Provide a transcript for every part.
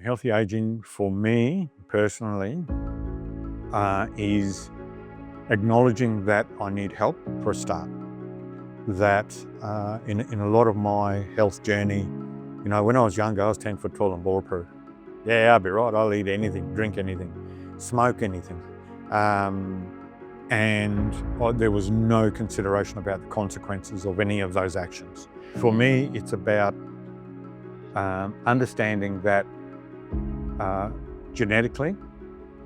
Healthy aging for me personally is acknowledging that I need help for a start. That in a lot of my health journey, when I was younger, I was 10 foot tall and bulletproof. Yeah, I'll be right. I'll eat anything, drink anything, smoke anything. There was no consideration about the consequences of any of those actions. For me, it's about understanding that genetically,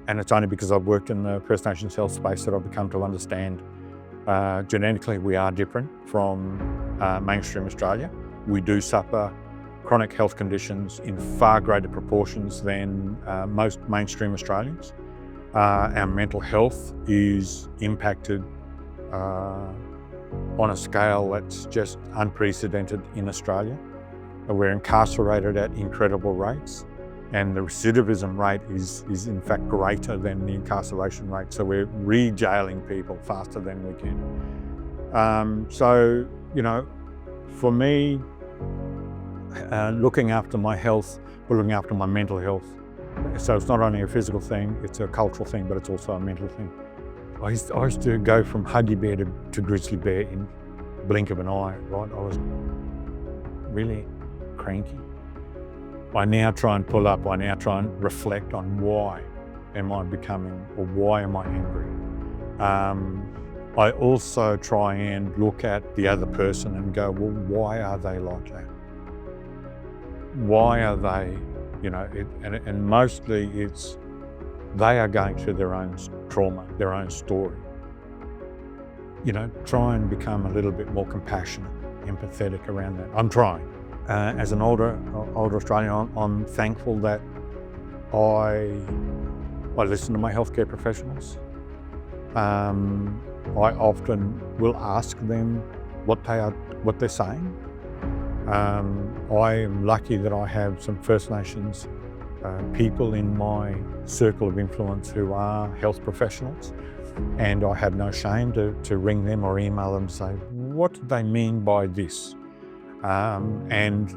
and it's only because I've worked in the First Nations health space that I've become to understand genetically we are different from mainstream Australia. We do suffer chronic health conditions in far greater proportions than most mainstream Australians. Our mental health is impacted on a scale that's just unprecedented in Australia. We're incarcerated at incredible rates, and the recidivism rate is in fact greater than the incarceration rate. So we're re-jailing people faster than we can. For me, looking after my health, looking after my mental health. So it's not only a physical thing, it's a cultural thing, but it's also a mental thing. I used to go from huggy bear to grizzly bear in blink of an eye, right? I was really cranky. I now try and pull up, I now try and reflect on why am I becoming, or why am I angry? I also try and look at the other person and go, well, why are they like that? Why are they, and mostly it's, they are going through their own trauma, their own story. Try and become a little bit more compassionate, empathetic around that. I'm trying. As an older Australian, I'm thankful that I listen to my healthcare professionals. I often will ask them what they're saying. I am lucky that I have some First Nations people in my circle of influence who are health professionals, and I have no shame to ring them or email them and say, what do they mean by this? And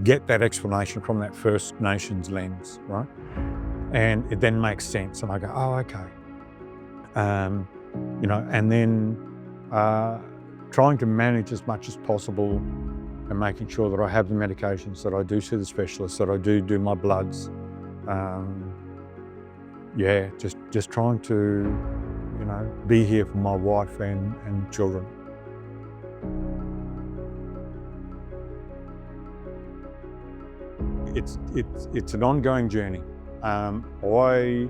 get that explanation from that First Nations lens, right? And it then makes sense, and I go, oh, okay. And then trying to manage as much as possible and making sure that I have the medications, that I do see the specialists, that I do my bloods. Just trying to, be here for my wife and children. It's an ongoing journey. I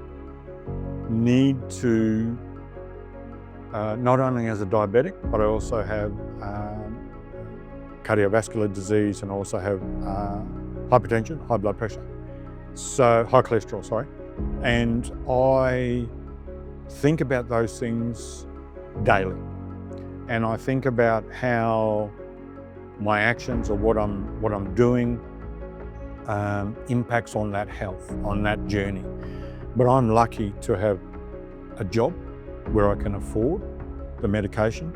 need to, not only as a diabetic, but I also have cardiovascular disease, and I also have hypertension, high blood pressure, so high cholesterol, sorry. And I think about those things daily. And I think about how my actions or what I'm doing impacts on that health, on that journey. But I'm lucky to have a job where I can afford the medication.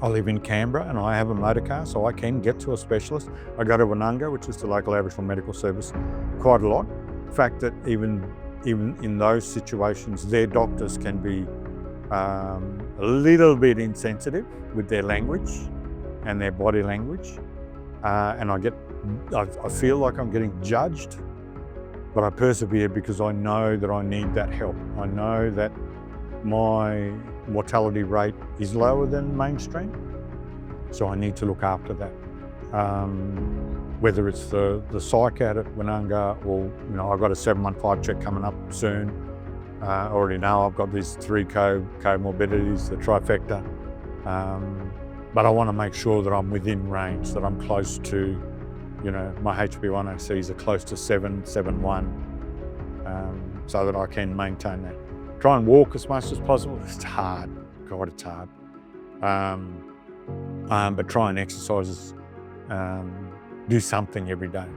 I live in Canberra and I have a motor car, so I can get to a specialist. I go to Woononga, which is the local Aboriginal medical service, quite a lot. The fact that even in those situations, their doctors can be a little bit insensitive with their language and their body language. And I feel like I'm getting judged, but I persevere because I know that I need that help. I know that my mortality rate is lower than mainstream, so I need to look after that. Whether it's the psych out at Woononga, or I've got a 715 check coming up soon. I already know I've got these 3 comorbidities, the trifecta. But I want to make sure that I'm within range, that I'm close to, my HbA1c's are close to 7.1, so that I can maintain that. Try and walk as much as possible. It's hard, God, it's hard. But try and exercise, do something every day.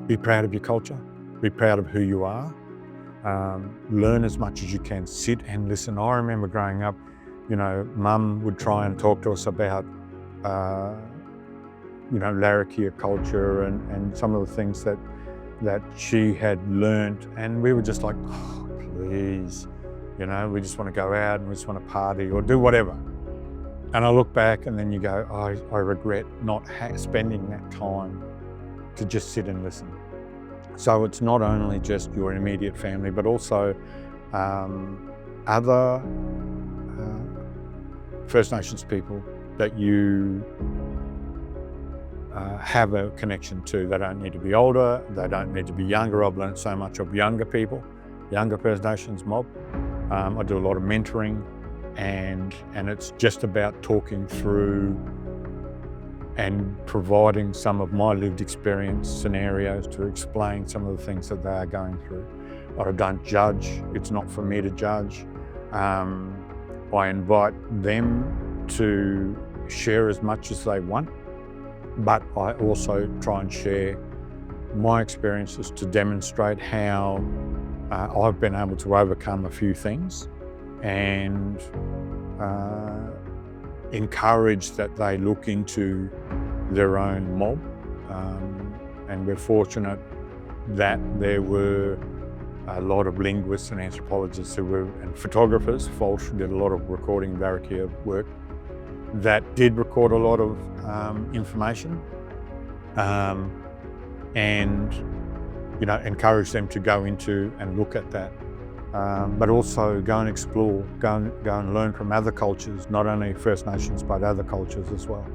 Be proud of your culture, be proud of who you are. Learn as much as you can, sit and listen. I remember growing up, Mum would try and talk to us about Larrakia culture and some of the things that she had learnt, and we were just like, oh, please, we just want to go out and we just want to party or do whatever. And I look back and then you go, I regret not spending that time to just sit and listen. So it's not only just your immediate family, but also other First Nations people that you have a connection to. They don't need to be older, they don't need to be younger. I've learned so much of younger people, younger First Nations mob. I do a lot of mentoring, and it's just about talking through and providing some of my lived experience scenarios to explain some of the things that they are going through. I don't judge, it's not for me to judge. I invite them to share as much as they want, but I also try and share my experiences to demonstrate how I've been able to overcome a few things and encourage that they look into their own mob. And we're fortunate that there were a lot of linguists and anthropologists and photographers. Falsh did a lot of recording in Barrakia work that did record a lot of information, and encourage them to go into and look at that, but also go and explore, go and learn from other cultures, not only First Nations but other cultures as well.